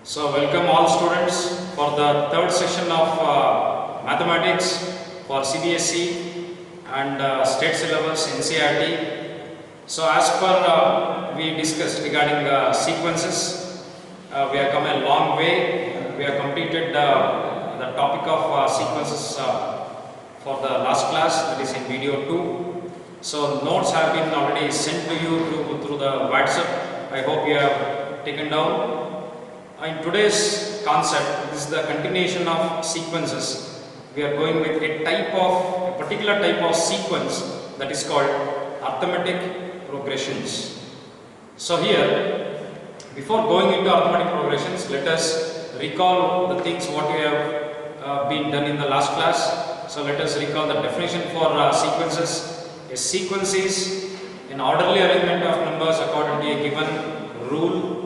So welcome all students for the third session of mathematics for CBSE and state syllabus NCERT. So as per we discussed regarding sequences, we have come a long way. We have completed the topic of sequences for the last class, that is in video 2. So notes have been already sent to you through the WhatsApp. I hope you have taken down. In today's concept, this is the continuation of sequences. We are going with a particular type of sequence that is called arithmetic progressions. So here, before going into arithmetic progressions, let us recall the things what we have been done in the last class. So let us recall the definition for sequences. A sequence is an orderly arrangement of numbers according to a given rule.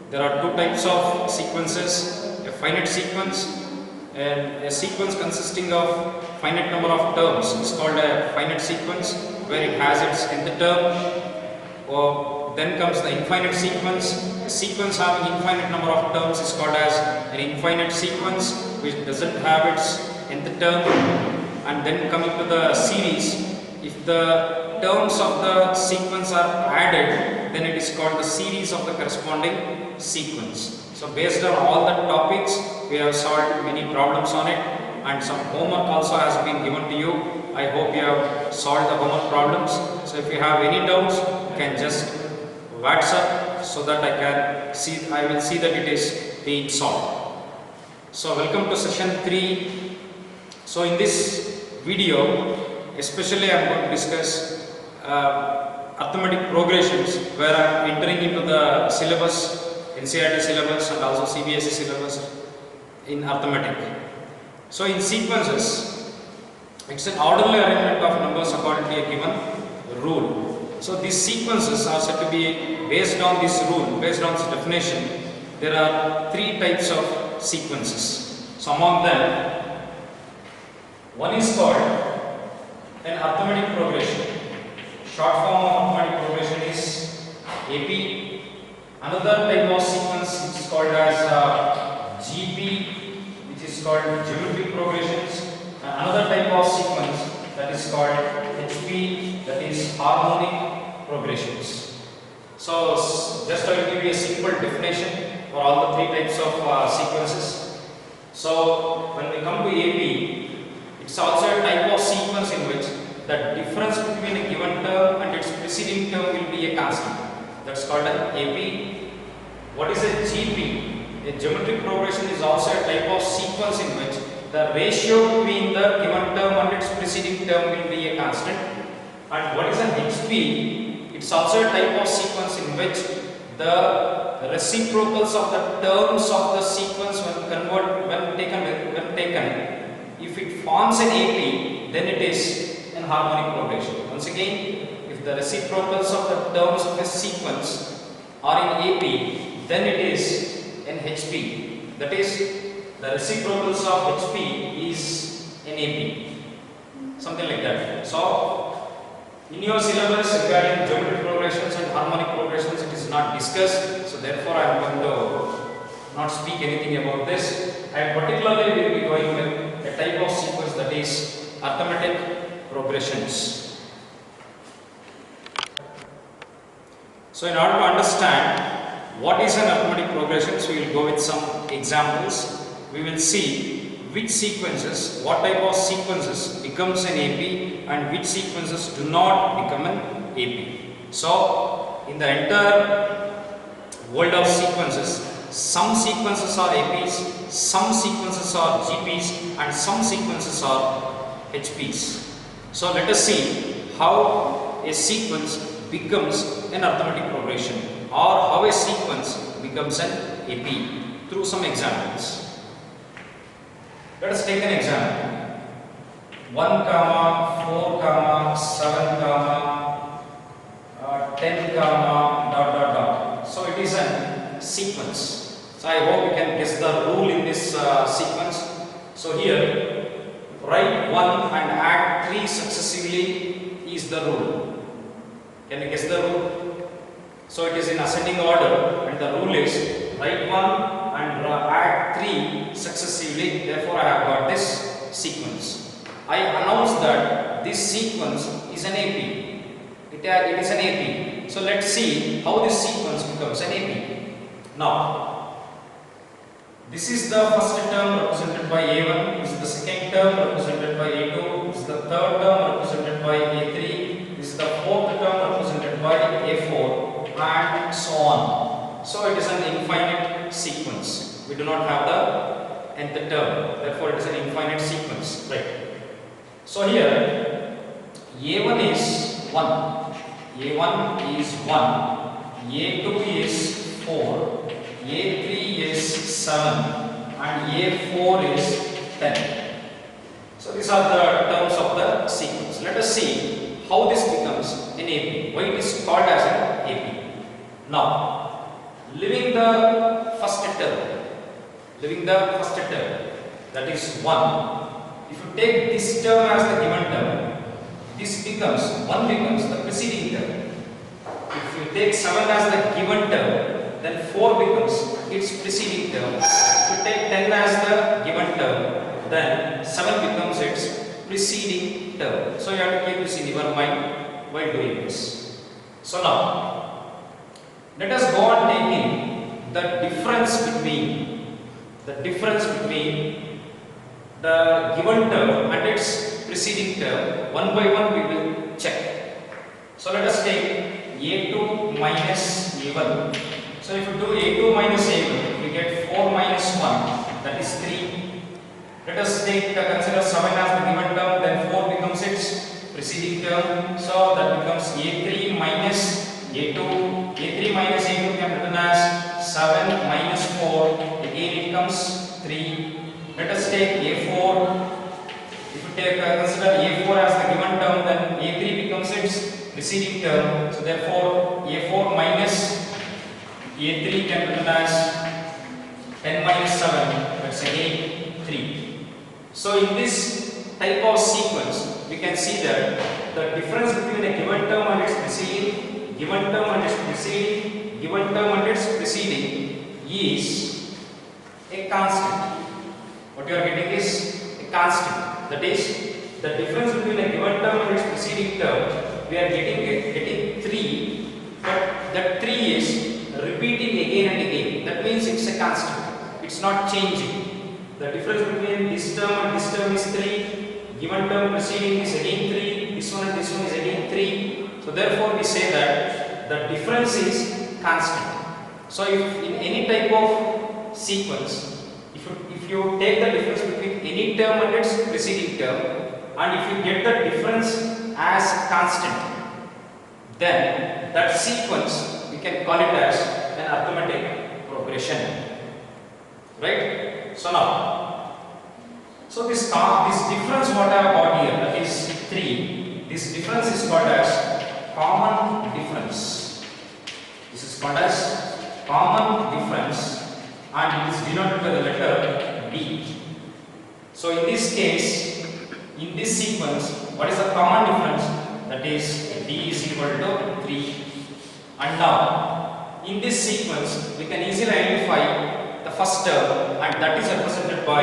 There are two types of sequences, a finite sequence and a sequence consisting of finite number of terms is called a finite sequence, where it has its nth term. Then comes the infinite sequence. A sequence having infinite number of terms is called as an infinite sequence, which doesn't have its nth term. And then coming to the series, if the terms of the sequence are added, then it is called the series of the corresponding sequence. So based on all the topics, we have solved many problems on it, and some homework also has been given to you. I hope you have solved the homework problems. So if you have any doubts, you can just WhatsApp so that I will see that it is being solved. So welcome to session 3. So in this video, especially I am going to discuss arithmetic progressions, where I am entering into the syllabus, NCERT syllabus and also CBSE syllabus in arithmetic. So in sequences, it's an orderly arrangement of numbers according to a given rule. So these sequences are said to be based on this rule, based on this definition. There are three types of sequences. So among them, one is called an arithmetic progression. Short form of arithmetic progression is AP. Another type of sequence is called as GP, which is called geometric progressions. And another type of sequence that is called HP, that is harmonic progressions. So just I will give you a simple definition for all the three types of sequences. So when we come to AP, it's also a type of sequence in which the difference between a given term and its preceding term will be a constant. That's called an AP. What is a GP? A geometric progression is also a type of sequence in which the ratio between the given term and its preceding term will be a constant. And what is an HP? It's also a type of sequence in which the reciprocals of the terms of the sequence when taken, if it forms an AP, then it is an harmonic progression. Once again, if the reciprocals of the terms of a sequence are in AP, then it is an HP. That is, the reciprocals of HP is an AP. Something like that. So, in your syllabus regarding geometric progressions and harmonic progressions, it is not discussed. So, therefore, I am going to not speak anything about this. I particularly will be going with a type of sequence that is arithmetic progressions. So in order to understand what is an arithmetic progressions, we will go with some examples. We will see which sequences, what type of sequences becomes an AP and which sequences do not become an AP. So in the entire world of sequences, some sequences are APs, some sequences are GPs and some sequences are HPs. So let us see how a sequence becomes an arithmetic progression or how a sequence becomes an AP through some examples. Let us take an example. 1, 4, 7, 10, dot. So it is a sequence. So I hope you can guess the rule in this sequence. So here, write 1 and add 3 successively is the rule. Can you guess the rule? So it is in ascending order, and the rule is write 1 and sequence is an AP. It is an AP. So let's see how this sequence becomes an AP. Now, this is the first term represented by A1, this is the second term represented by A2, this is the third term represented by A3, this is the fourth term represented by A4, and so on. So it is an infinite sequence. We do not have the nth term, therefore it is an infinite sequence, right? So here A1 is 1, A1 is 1, A2 is 4, A3 is 7, and A4 is 10. So these are the terms of the sequence. Let us see how this becomes an AP, why it is called as an AP. Now, leaving the first term, that is 1, if you take this term as the given term, this becomes 1 becomes the preceding term. If you take 7 as the given term, then 4 becomes its preceding term. If you take 10 as the given term, then 7 becomes its preceding term. So you have to keep this in your mind while doing this. So now, let us go on taking the difference between the given term and its preceding term. One by one we will check. So let us take A2 minus A1. So if you do A2 minus A1, we get 4 minus 1, that is 3. Let us consider 7 as the given term, then 4 becomes its preceding term. So that becomes A3 minus A2. A3 minus A2 can be written as 7 minus 4. Again it comes 3. Let us take A4. If you consider A4 as the given term, then A3 becomes its preceding term. So therefore A4 minus A3 can be written as 10 minus 7. That's again 3. So in this type of sequence, we can see that the difference between a given term and its preceding, given term and its preceding, given term and its preceding is a constant. What you are getting is a constant. That is, the difference between a given term and its preceding term, we are getting 3, but that 3 is repeating again and again. That means it's a constant. It's not changing. The difference between this term and this term is 3. Given term preceding is again 3. This one and this one is again 3. So therefore we say that the difference is constant. So if in any type of sequence, if you take the difference between any term and its preceding term, and if you get the difference as constant, then that sequence we can call it as an arithmetic progression. Right? So now, this difference what I have got here, that is 3, this difference is called as common difference. This is called as common difference, and it is denoted by the letter D. So in this case, in this sequence, what is the common difference? That is D is equal to 3. And now, in this sequence, we can easily identify the first term, and that is represented by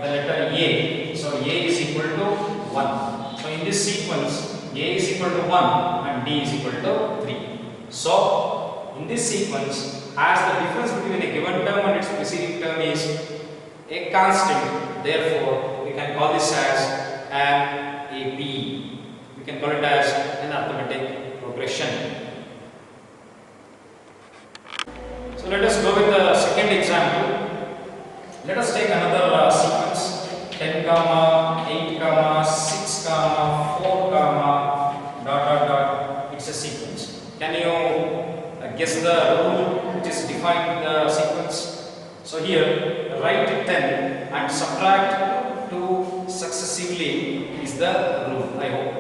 the letter A. So A is equal to 1. So in this sequence, A is equal to 1 and D is equal to 3. So in this sequence, as the difference between a given term and its preceding term is a constant, therefore we can call this as an AP. We can call it as an arithmetic progression. So let us go with the second example. Let us take another sequence 10 comma 8 comma 6 comma 4 comma dot. It's a sequence. Can you guess the rule which is defined in the sequence? So here write 10 and subtract 2 successively is the rule, I hope.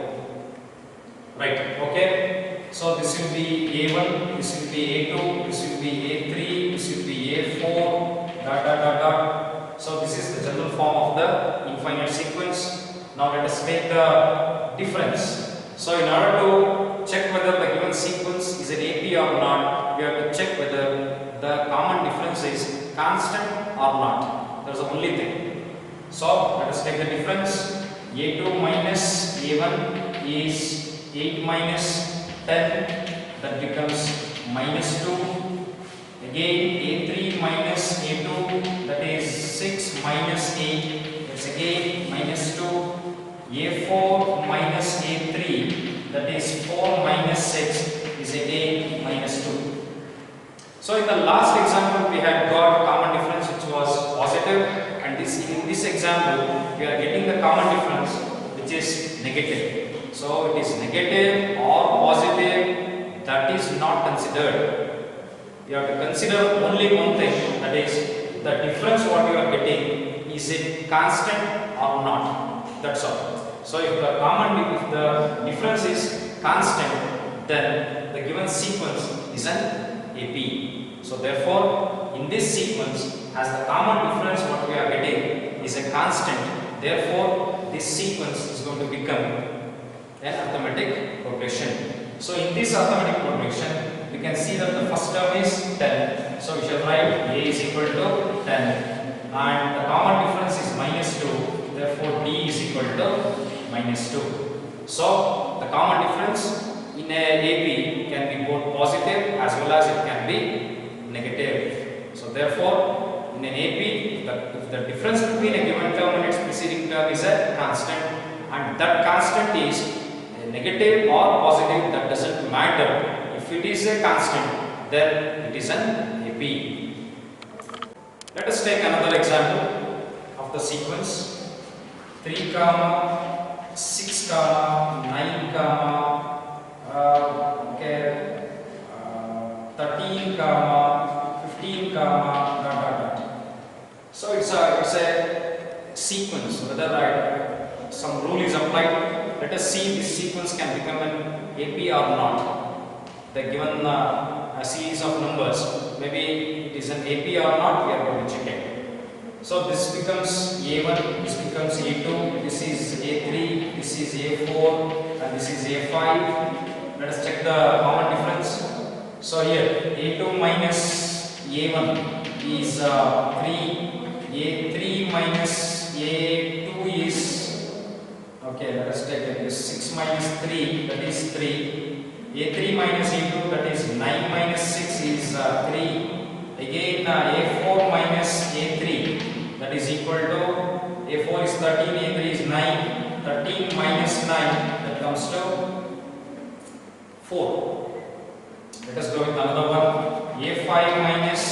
Right, okay. So this will be A1, this will be A2, this will be A3, this will be A4, dot. So this is the general form of the infinite sequence. Now let us take the difference. So in order to check whether the given sequence is an AP or not, we have to check whether the common difference is constant or not. That is the only thing. So let us take the difference. A2 minus A1 is 8 minus 10, that becomes minus 2. Again A3 minus A2, that is 6 minus 8, that's again minus 2. A4 minus A3, that is 4 minus 6, is again minus 2. So in the last example we had got common difference which was positive, and in this example we are getting the common difference which is negative. So it is negative or positive, that is not considered. You have to consider only one thing, that is the difference what you are getting, is it constant or not, that's all. So if the difference is constant, then the given sequence is an AP. So therefore in this sequence, as the common difference what we are getting is a constant, therefore this sequence is going to become an arithmetic progression. So in this arithmetic progression, we can see that the first term is 10. So we shall write A is equal to 10, and the common difference is minus 2. Therefore D is equal to minus 2. So the common difference in a AP can be both positive as well as it can be negative. So therefore in an AP, if the difference between a given term and its preceding term is a constant, and that constant is negative or positive, that doesn't matter. If it is a constant, then it is an AP. Let us take another example of the sequence 3, 6, 9, 13, 15, dot, dot, dot. So it's a sequence. Whether some rule is applied, let us see this sequence can become an AP or not. The given a series of numbers, maybe it is an AP or not, we are going to check it. So this becomes A1, this becomes A2, this is A3, this is A4, and this is A5. Let us check the common difference. So here A2 minus A1 is 3, A3 minus A2 is, okay, let us take it, 6 minus 3, that is 3. A3 minus A2, that is 9 minus 6 is 3. Again A4 minus A3, that is equal to, A4 is 13, A3 is 9. 13 minus 9, that comes to 4. Let us go with another one. A5 minus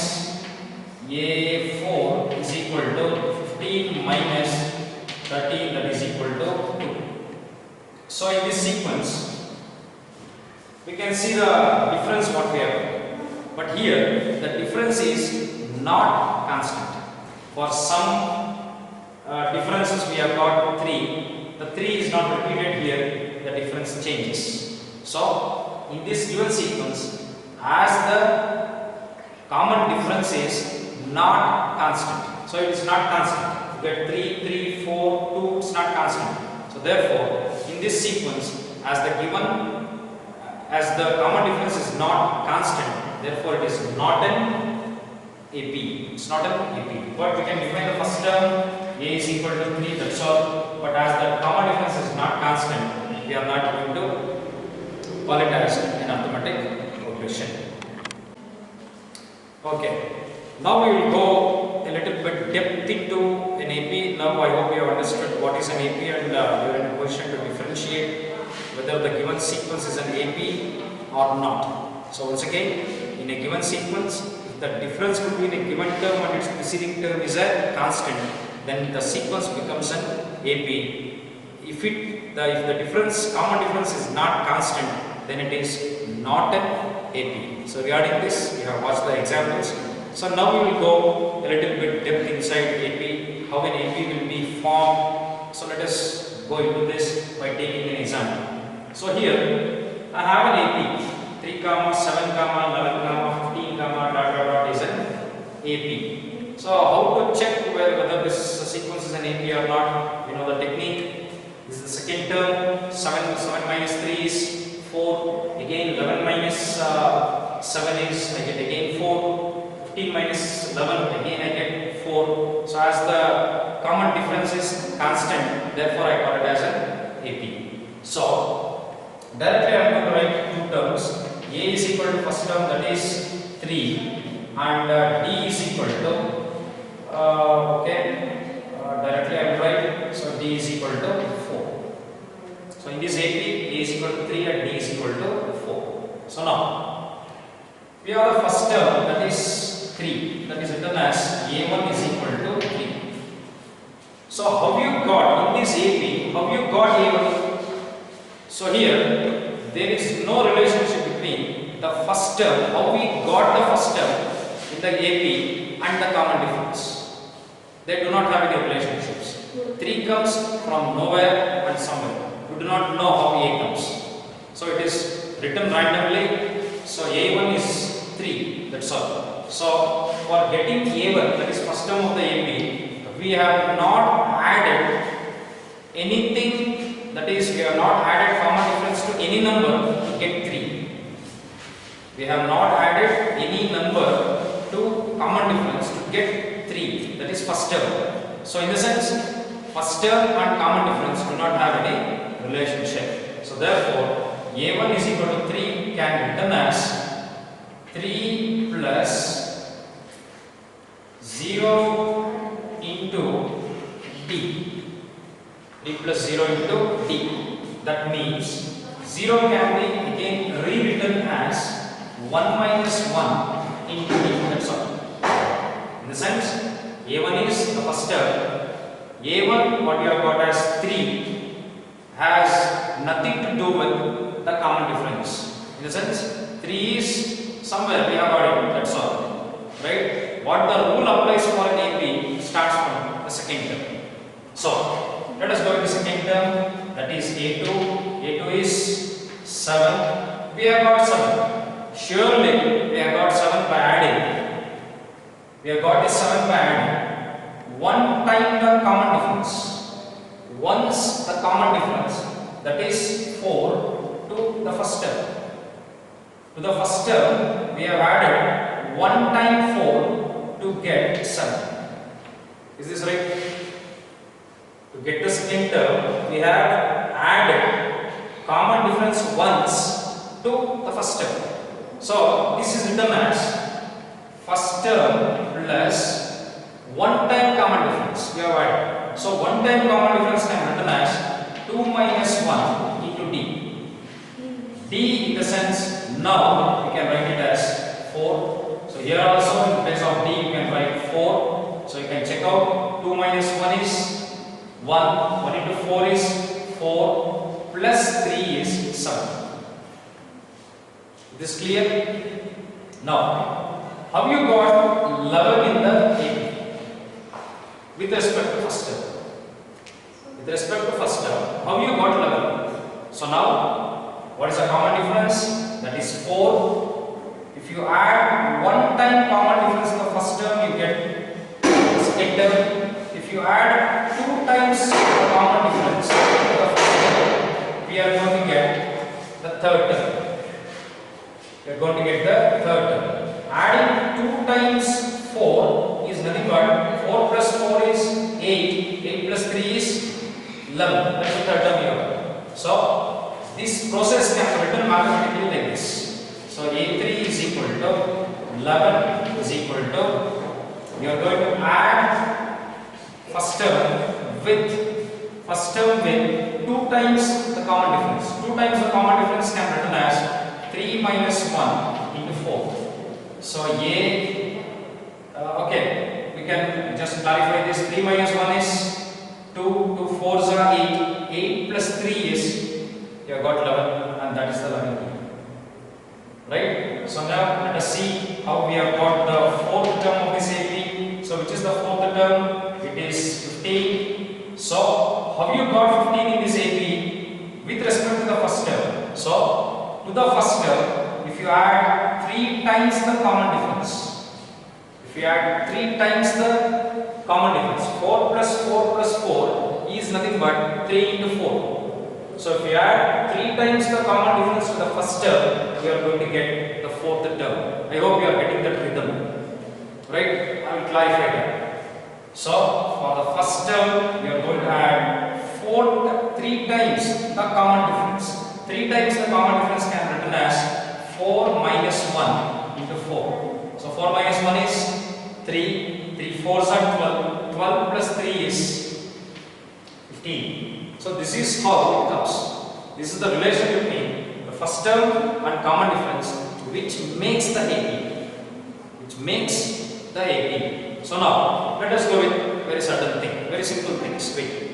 A4 is equal to 15 minus 13, that is equal to 2. So in this sequence, we can see the difference what we have. But here the difference is not constant. For some differences we have got 3. The 3 is not repeated here, the difference changes. So in this given sequence, as the common difference is not constant. So it is not constant. You get 3, 3, 4, 2, it's not constant. So therefore in this sequence, as the common difference is not constant, therefore it is not an AP. It's not an AP. But we can define the first term, A is equal to 3, that's all. But as the common difference is not constant, we are not going to call it as an arithmetic progression. Okay. Now we will go a little bit depth into an AP. Now I hope you have understood what is an AP, and you are in a position to differentiate whether the given sequence is an AP or not. So once again, in a given sequence, if the difference between a given term and its preceding term is a constant, then the sequence becomes an AP. If the common difference is not constant, then it is not an AP. So regarding this, we have watched the examples. So now we will go a little bit depth inside AP, how an AP will be formed. So let us go into this by taking an example. So here I have an AP 3, 7, 11, 15, dot is an AP. So how to check whether this sequence is an AP or not? You know the technique. This is the second term. 7 minus 3 is 4. Again 11 minus 7 is I get again 4. 15 minus 11 again I get 4. So as the common difference is constant, therefore I call it as an AP. So Directly I am going to write two terms. A is equal to first term, that is 3, and D is equal to directly I will write, so D is equal to 4. So in this AP, A is equal to 3 and D is equal to 4. So now we have the first term, that is 3, that is written as A1 is equal to 3. So how you got in this AP, how you got A1? So here there is no relationship between the first term, how we got the first term in the AP and the common difference. They do not have any relationships. 3 comes from nowhere and somewhere. We do not know how A comes. So it is written randomly. So A1 is 3, that's all. So for getting A1, that is first term of the AP, we have not added anything, that is we have not added common difference to any number to get 3. We have not added any number to common difference to get 3, that is first term. So in the sense, first term and common difference do not have any relationship. So therefore, A1 is equal to 3 can be written as 3 plus 0 into D. 3 plus 0 into D. That means 0 can be again rewritten as 1 minus 1 into D. That's all. In the sense, A1 is the first term. A1, what you have got as 3, has nothing to do with the common difference. In the sense, 3 is somewhere we have got it. That's all. Right? What the rule applies for an AP starts from the second term. So, let us go to the second term, that is A2. A2 is 7. We have got 7. Surely we have got 7 by adding. We have got this 7 by adding. One time the common difference. Once the common difference, that is 4 to the first term. To the first term, we have added 1 time 4 to get 7. Is this right? To get the second term, we have added common difference once to the first term. So this is written as first term plus 1 time common difference. We have added. So 1 time common difference can be written as 2 minus 1 into D. D in the sense, now we can write it as 4. So here also in place of D you can write 4. So you can check out 2 minus 1 is 1, 1 into 4 is 4, plus 3 is 7. Is this clear? Now, have you got 11 in the AP? With respect to first term. With respect to first term, have you got 11? So now, what is the common difference? That is 4. If you add 1 time common difference in the first term, you get the second term. If you add 2 times the common difference in the first term, we are going to get the third term. We are going to get the third term. Adding 2 times 4 is nothing but 4 plus 4 is 8. 8 plus 3 is 11. That is the third term here. So this process can be written mathematically like this. So A3 is equal to 11 is equal to, we are going to add first term with 2 times the common difference. 2 times the common difference can be written as 3 minus 1 into 4. So okay, we can just clarify this. 3 minus 1 is 2, 2 4s are 8, 8 plus 3 is, you have got 11, and that is the 11. Right? So now let us see how we have got the fourth term of this AP. So which is the fourth term? It is 15. So how you got 15 in this AP with respect to the first term? So to the first term, if you add 3 times the common difference, if you add 3 times the common difference, 4 plus 4 is nothing but 3 into 4. So if you add 3 times the common difference to the first term, we are going to get the fourth term. I hope you are getting that rhythm. Right? I will clarify that. So for the first term, we are going to add 3 times the common difference. 3 times the common difference can be written as 4 minus 1 into 4. So 4 minus 1 is 3, 3 4s are 12, 12 plus 3 is 15. So this is how it comes. This is the relation between the first term and common difference which makes the AP. Which makes the AP. So now let us go with very certain thing, very simple things. Wait.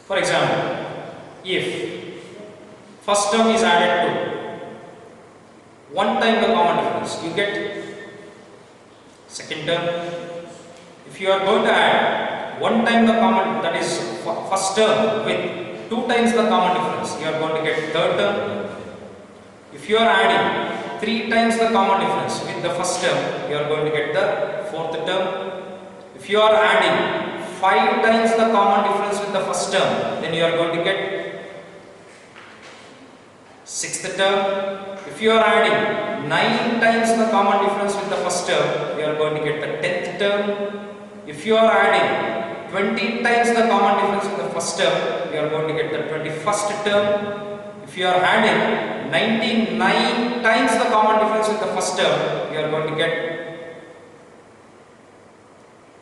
For example, if first term is added to one time the common difference, you get second term. If you are going to add one time the common, that is first term, with 2 times the common difference, you are going to get third term. If you are adding 3 times the common difference with the first term, you are going to get the fourth term. If you are adding 5 times the common difference with the first term, then you are going to get sixth term. If you are adding 9 times the common difference with the first term, you are going to get the 10th term. If you are adding 20 times the common difference with the first term, you are going to get the 21st term. If you are adding 99 times the common difference with the first term, you are going to get,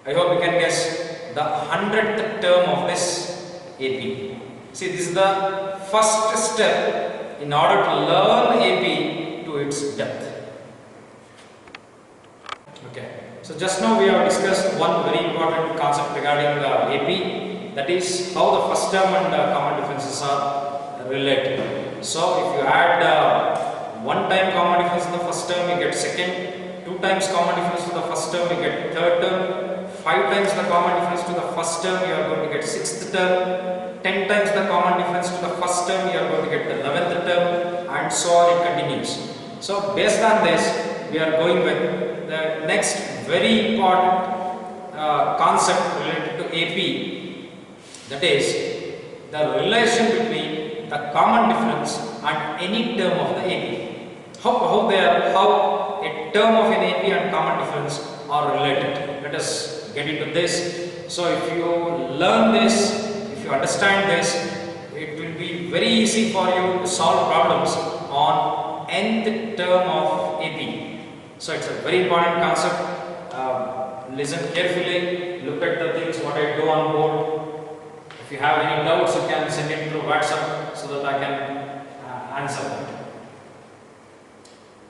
I hope you can guess, the 100th term of this AP. See, this is the first step in order to learn AP to its depth. Okay, so just now we have discussed one very important concept regarding the AP, that is how the first term and common differences are related. So if you add one time common difference in the first term, you get second. 2 times common difference to the first term, you get third term. 5 times the common difference to the first term, you are going to get sixth term. 10 times the common difference to the first term, you are going to get the 11th term, and so on it continues. So based on this, we are going with the next very important concept related to AP, that is the relation between the common difference and any term of the AP. How a term of an AP and common difference are related. Let us get into this. So if you learn this, if you understand this, it will be very easy for you to solve problems on nth term of AP. So it's a very important concept. Listen carefully, look at the things what I do on board. If you have any doubts, you can send it through WhatsApp so that I can answer them.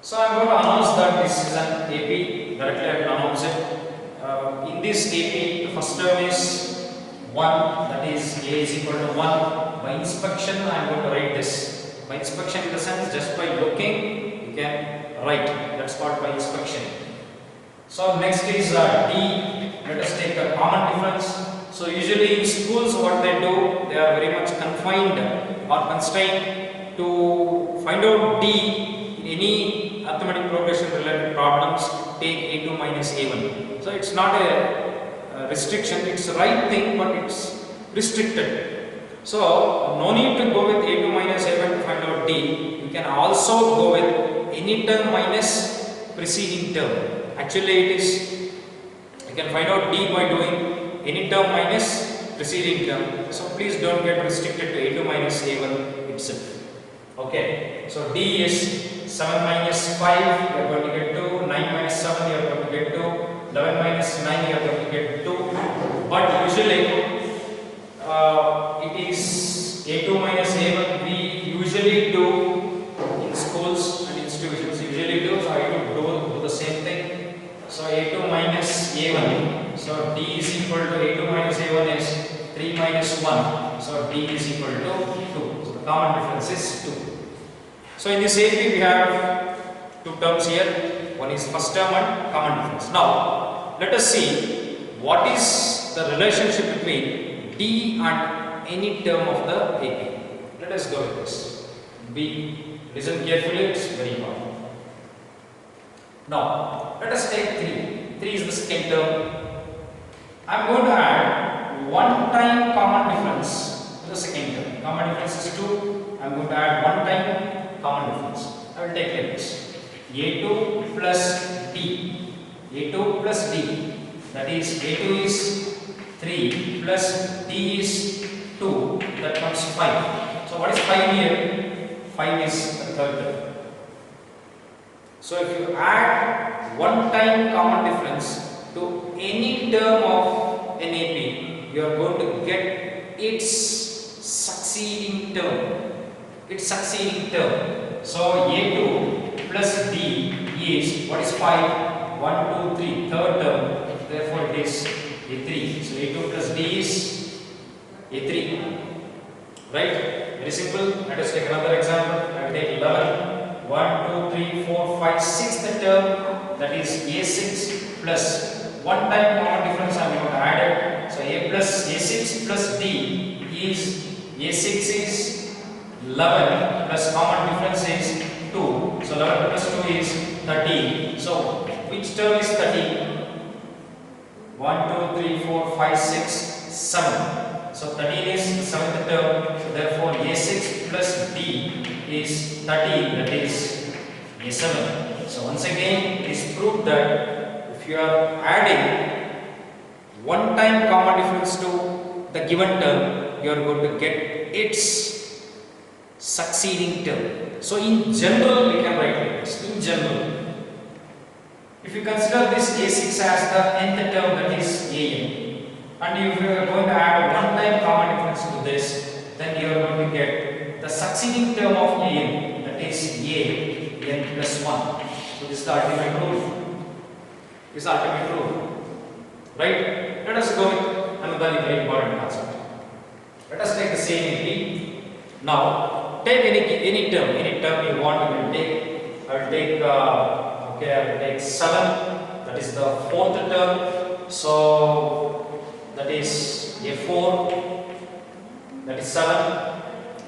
So I am going to announce that this is an AP. Directly I will announce it. In this AP, the first term is 1, that is A is equal to 1. By inspection, I am going to write this. By inspection in the sense, just by looking, you can write. That's what by inspection. So next is D. Let us take a common difference. So usually in schools what they do, they are very much confined or constrained to find out D in any arithmetic progression related problems, take A2 minus A1. So it's not a restriction, it's the right thing, but it's restricted. So no need to go with A2 minus A1 to find out D. You can also go with any term minus preceding term. Actually it is, you can find out D by doing any term minus preceding term. So please don't get restricted to A2 minus A1 itself. Okay, so D is 7 minus 5, you are going to get 2, 9 minus 7, you are going to get 2, 11 minus 9, you are going to get 2. But usually it is A2 minus A1 we usually do in schools and institutions, usually do, so I do the same thing. So A2 minus A1, so D is equal to A2 minus A1 is 3 minus 1, so D is equal to 2. So the common difference is 2. So in this AP we have 2 terms here, one is first term and common difference. Now let us see what is the relationship between D and any term of the AP. Let us go with this. B, listen carefully, it's very important. Now, let us take 3. 3 is the second term. I am going to add one time common difference to the second term. Common difference is 2. I am going to add one time common difference. I will take like this. A2 plus D. A2 plus D. That is A2 is 3 plus D is 2. That comes 5. So what is 5 here? 5 is the third term. So if you add one time common difference to any term of an AP, you are going to get its succeeding term. So A2 plus D is, what is 5? 1, 2, 3, third term. Therefore it is A3. So A2 plus D is A3. Right? Very simple. Let us take another example. I will take 11. 1, 2, 3, 4, 5, 6th term, that is A6 plus one time common difference I am going to add it. So A plus A6 plus D is, A6 is 11 plus common difference is 2. So 11 plus 2 is 13. So which term is 13? 1, 2, 3, 4, 5, 6, 7. So 13 is the 7th term. So therefore A6 plus D is 13, that is A7. So once again it is proved that if you are adding one time common difference to the given term, you are going to get its succeeding term. So in general we can write like this. In general, if you consider this A6 as the nth term, that is AN, and if you are going to add one time common difference to this, then you are going to get the succeeding term of AN, that is AN plus 1. So this is the ultimate rule. This is the ultimate rule. Right? Let us go with another very important concept. Let us take the same AP. Now take any term you want, you will take. I will take I will take 7, that is the 4th term. So that is A4, that is 7.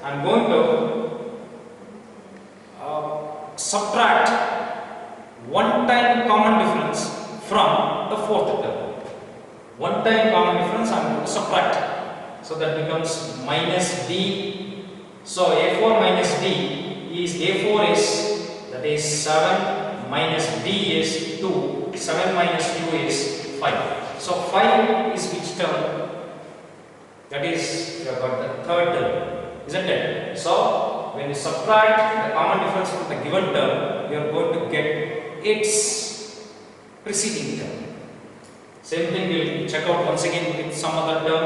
I am going to subtract one time common difference from the 4th term. One time common difference I am going to subtract. So that becomes minus D. So A4 minus D is, A4 is, that is 7 minus D is 2. 7 minus 2 is 5. So 5 is which term? That is, you have got the third term, isn't it? So when you subtract the common difference from the given term, you are going to get its preceding term. Same thing we will check out once again with some other term.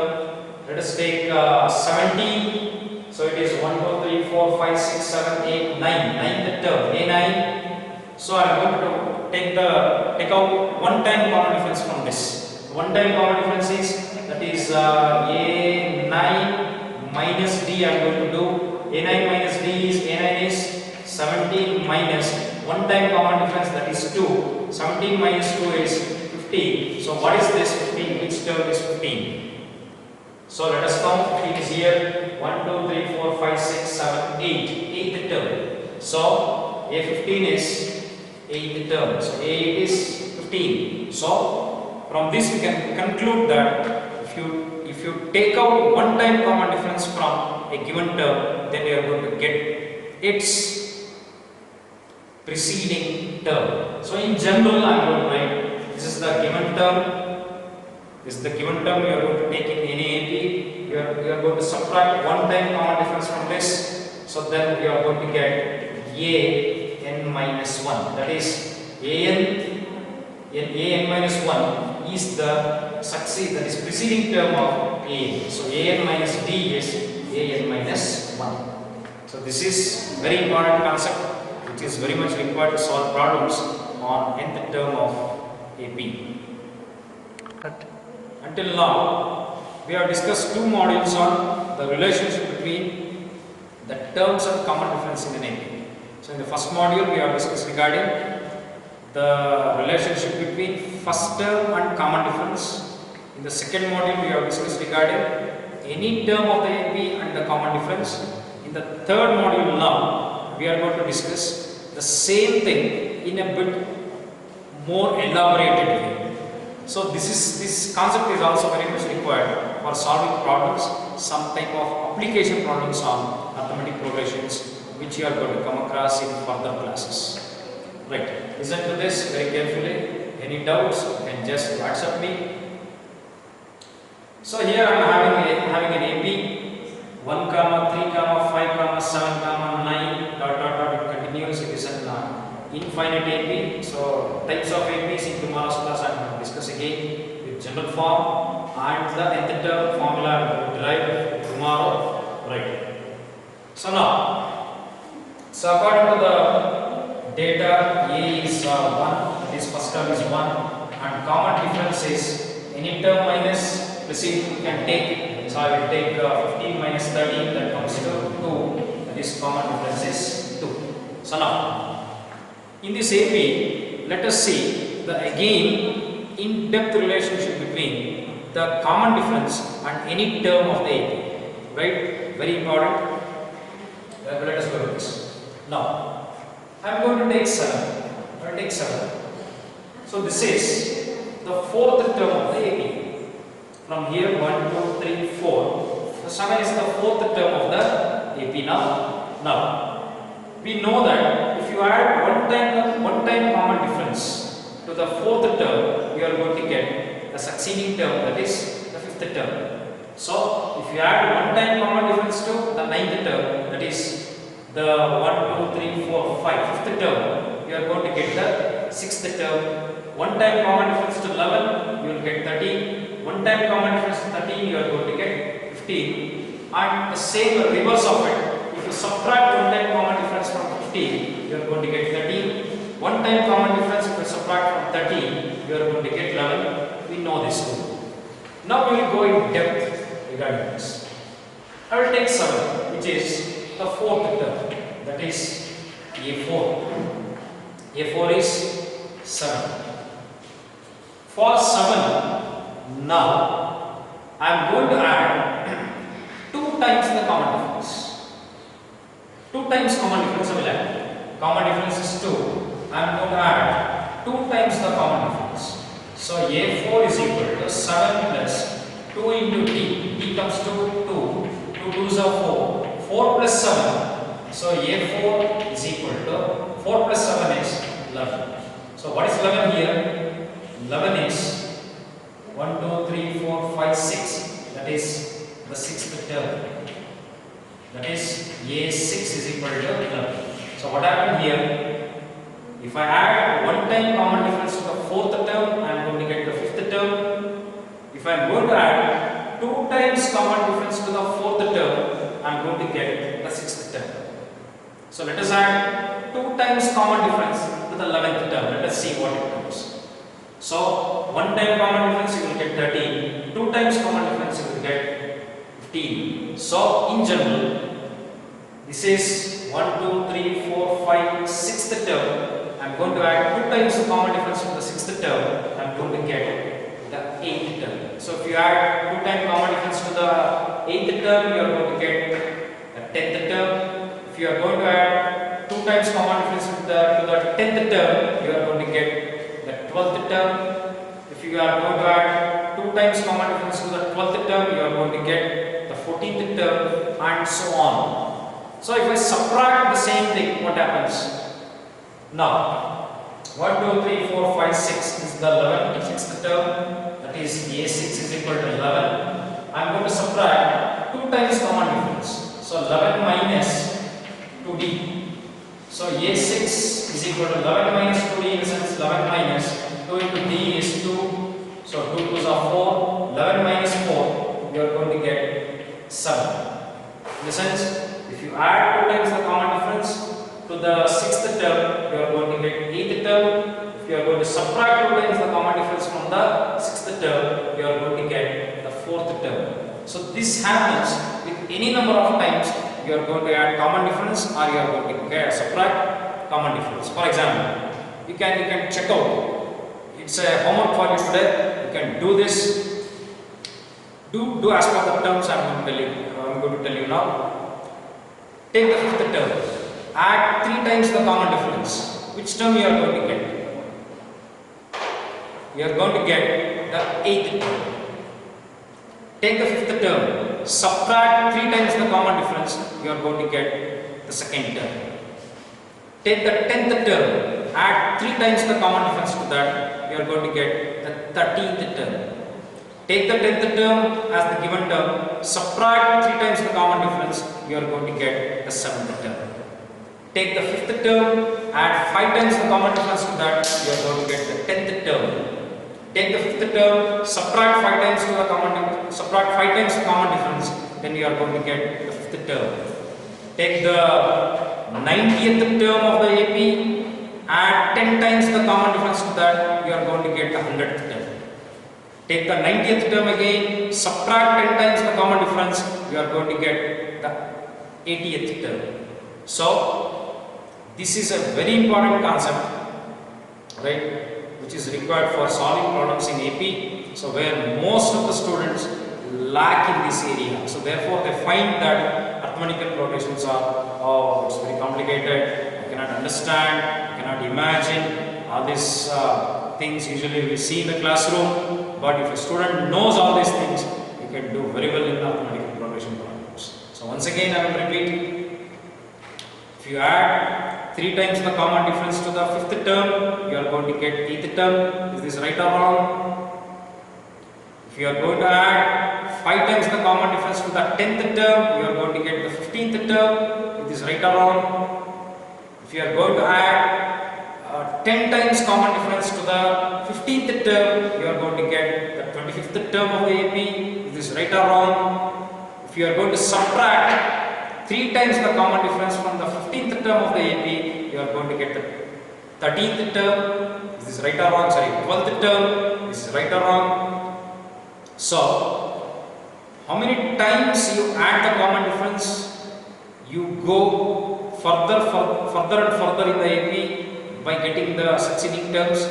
Let us take 17. So it is 1, 2, 3, 4, 5, 6, 7, 8, 9. Ninth term, A9. So I am going to take out one time common difference from this. One time common difference is, that is A9 minus D I am going to do. A9 minus D is, A9 is 17 minus one time common difference, that is 2. 17 minus 2 is 15. So what is this 15? Which term is 15? So let us count. 15 is here. 1, 2, 3, 4, 5, 6, 7, 8. 8th term. So A15 is 8th term. So A8 is 15. So from this we can conclude that if you take out one time common difference from a given term, then you are going to get its preceding term. So in general I am going to write, this is the given term. This is the given term you are going to take in any AP. You are going to subtract one time common difference from this. So then we are going to get AN minus 1. That is AN minus 1 is the that is preceding term of AN. So AN minus D is AN minus 1. So this is very important concept which is very much required to solve problems on nth term of AP. Until now, we have discussed two modules on the relationship between the terms and common difference in an AP. So in the first module, we have discussed regarding the relationship between first term and common difference. In the second module, we have discussed regarding any term of the AP and the common difference. In the third module now, we are going to discuss the same thing in a bit more elaborated way. So this concept is also very much required for solving problems, some type of application problems on arithmetic progressions which you are going to come across in further classes. Right, listen to this very carefully. Any doubts, you can just WhatsApp me. So here I am having an AP 1, 3, 5, infinite AP. So types of APs in tomorrow's class I am going to discuss again with general form, and the nth term formula I am going to derive tomorrow. Right. So now, so according to the data, A is 1, this first term is 1, and common difference is any term minus plus you can take. So I will take 15 minus 13, that comes to 2, that is common difference is 2. So now, in this AP, let us see the again in-depth relationship between the common difference and any term of the AP. Right? Very important. Let us go to this. Now, I am going to take 7. I will take 7. So this is the fourth term of the AP. From here 1, 2, 3, 4. The 7 is the fourth term of the AP now. Now, we know that if you add one time common difference to the fourth term, you are going to get the succeeding term, that is the fifth term. So, if you add one time common difference to the ninth term, that is the 1, 2, 3, 4, 5, fifth term, you are going to get the sixth term. One time common difference to 11, you will get 13. One time common difference to 13, you are going to get 15. And the same reverse of it, if you subtract one time common difference from 15, you are going to get 13. One time common difference, if you subtract from 13, you are going to get 11. We know this rule. Now we will go in depth regarding this. I will take 7, which is the fourth term, that is A4. A4 is 7. For 7, now I am going to add 2 times the common difference. 2 times common difference I will add. Common difference is 2. I am going to add 2 times the common difference. So A4 is equal to 7 plus 2 into D. D comes to 2. 2 2s are 4. 4 plus 7. So A4 is equal to 4 plus 7 is 11. So what is 11 here? 11 is 1, 2, 3, 4, 5, 6. That is the sixth term. That is A6 is equal to 11. So what happened here? If I add one time common difference to the fourth term, I am going to get the fifth term. If I am going to add 2 times common difference to the fourth term, I am going to get the sixth term. So let us add 2 times common difference to the 11th term. Let us see what it comes. So, 1 time common difference you will get 13, 2 times common difference you will get 15. So, in general, this is 1, 2, 3, 4, 5, 6th term. I am going to add 2 times the common difference to the 6th term. I am going to get the 8th term. So, if you add 2 times common difference to the 8th term, you are going to get the 10th term. If you are going to add 2 times common difference to the 10th term, you are going to get the 12th term. If you are going to add 2 times common difference to the 12th term, you are going to get the 14th term, and so on. So if I subtract the same thing, what happens? Now 1, 2, 3, 4, 5, 6 is the 6th term, that is A6 is equal to 11. I am going to subtract 2 times common difference. So 11 minus 2D. So A6 is equal to 11 minus 2D, in the sense 11 minus 2 into D is 2. So 2 2s are 4. 11 minus 4, you are going to get 7. In the sense, if you add 2 times the common difference to the 6th term, you are going to get 8th term. If you are going to subtract 2 times the common difference from the 6th term, you are going to get the 4th term. So this happens with any number of times you are going to add common difference, or you are going to subtract common difference. For example, you can check out. It's a homework for you today. You can do this. Do as per the terms I am going to tell you now. Take the fifth term. Add 3 times the common difference. Which term you are going to get? You are going to get the 8th term. Take the fifth term. Subtract 3 times the common difference. You are going to get the 2nd term. Take the 10th term. Add 3 times the common difference to that. You are going to get the 13th term. Take the 10th term as the given term. Subtract 3 times the common difference. You are going to get the 7th term. Take the 5th term, add 5 times the common difference to that, you are going to get the 10th term. Take the 5th term, subtract 5 times to the common difference, then you are going to get the 5th term. Take the 90th term of the AP, add 10 times the common difference to that, you are going to get the 100th term. Take the 90th term again, subtract 10 times the common difference, you are going to get the 80th term. So, this is a very important concept, right, which is required for solving problems in AP. So, where most of the students lack in this area. So, therefore, they find that arithmetical notations are, oh, it's very complicated, I cannot understand, I cannot imagine, all these things usually we see in the classroom. But if a student knows all these things, he can do very well in arithmetical progression problems. So, once again, I will repeat. If you add 3 times the common difference to the 5th term, you are going to get 8th term. Is this right or wrong? If you are going to add 5 times the common difference to the 10th term, you are going to get the 15th term. Is this right or wrong? If you are going to add 10 times common difference to the 15th term, you are going to get the 25th term of the AP. Is this right or wrong? If you are going to subtract 3 times the common difference from the 15th term of the AP, you are going to get the 13th term. Is this right or wrong? Sorry, 12th term. Is this right or wrong? So, how many times you add the common difference? You go further and further in the AP by getting the succeeding terms.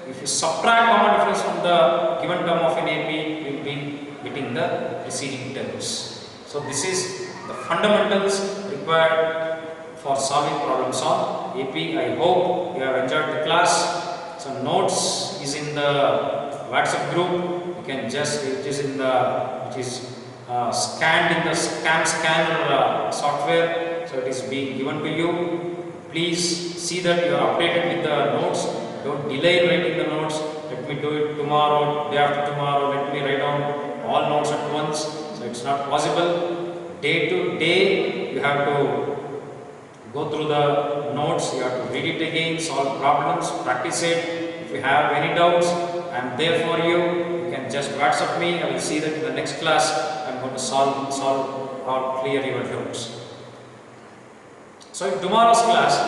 If you subtract common difference from the given term of an AP, you will be getting the preceding terms. So, this is the fundamentals required for solving problems on AP. I hope you have enjoyed the class. So, notes is in the WhatsApp group. You can just, it is in the, which is scanned in the scanner software. So, it is being given to you. Please see that you are updated with the notes. Don't delay writing the notes. Let me do it tomorrow, day after tomorrow. Let me write down all notes at once. So, it's not possible. Day to day, you have to go through the notes, you have to read it again, solve problems, practice it. If you have any doubts, I am there for you. You can just WhatsApp me. I will see that in the next class. I am going to solve or clear your doubts. So, in tomorrow's class,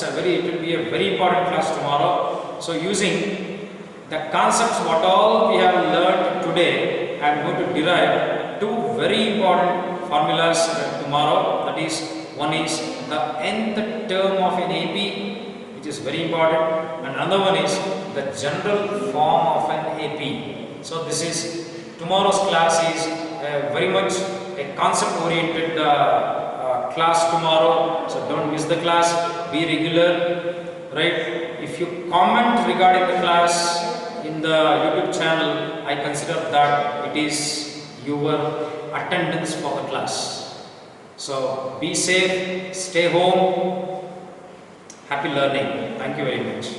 it will be a very important class tomorrow. So, using the concepts what all we have learned today, I am going to derive 2 very important formulas tomorrow. That is, one is the nth term of an AP, which is very important, and another one is the general form of an AP. So, this is tomorrow's class is very much a concept oriented class tomorrow. So, don't miss the class, be regular, right? If you comment regarding the class in the YouTube channel, I consider that it is your attendance for the class. So, be safe, stay home, happy learning. Thank you very much.